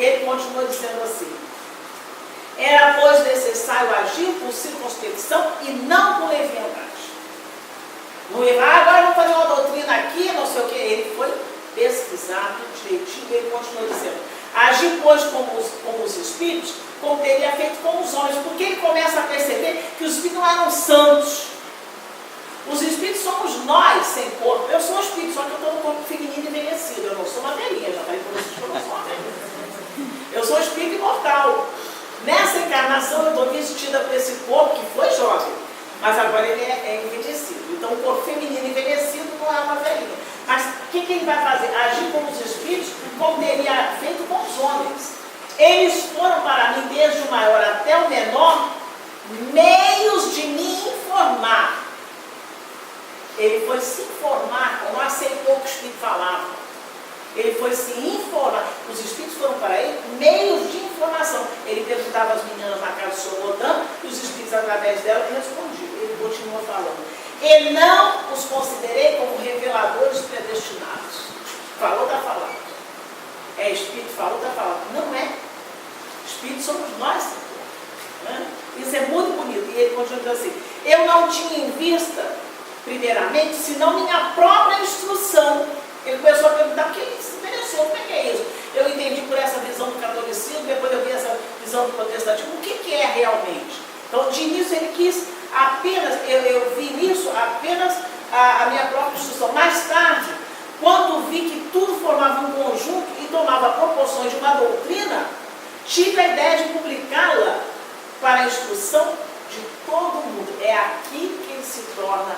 E ele continua dizendo assim: era, pois, necessário agir com circunspecção e não com leviandade. Não ia, agora vamos fazer uma doutrina aqui, não sei o que. Ele foi pesquisado direitinho, ele continua dizendo: agir, pois, como os espíritos, como teria feito com os homens, porque ele começa a perceber que os espíritos não eram santos. Os espíritos somos nós, sem corpo. Eu sou um espírito, só que eu estou no corpo feminino envelhecido. Eu não sou uma velhinha, já falei para vocês que eu não sou uma velhinha. Eu sou um espírito imortal. Nessa encarnação eu estou vestida por esse corpo que foi jovem, mas agora ele é envelhecido. Então o corpo feminino envelhecido não é uma velhinha. Mas o que ele vai fazer? Agir como os espíritos, como teria feito com os homens. Eles foram para mim, desde o maior até o menor, meios de me informar. Ele foi se informar, não aceitou o que o Espírito falava. Ele foi se informar. Os Espíritos foram para ele meios de informação. Ele perguntava às meninas na casa do Senhor Rodão, e os Espíritos, através dela, respondiam. Ele continua falando: e não os considerei como reveladores predestinados. Falou, está falando. É Espírito, falou, está falando. Não é. Espírito somos nós. Né? Isso é muito bonito. E ele continua dizendo assim: eu não tinha em vista, primeiramente, senão minha própria instrução. Ele começou a perguntar: o que ele se interessou? Como é que é isso? Eu entendi por essa visão do catolicismo, depois eu vi essa visão do protestantismo. O que é realmente? Então, de início, ele quis apenas, eu vi nisso apenas a minha própria instrução. Mais tarde, quando vi que tudo formava um conjunto e tomava proporções de uma doutrina, tive a ideia de publicá-la para a instrução de todo mundo. É aqui que ele se torna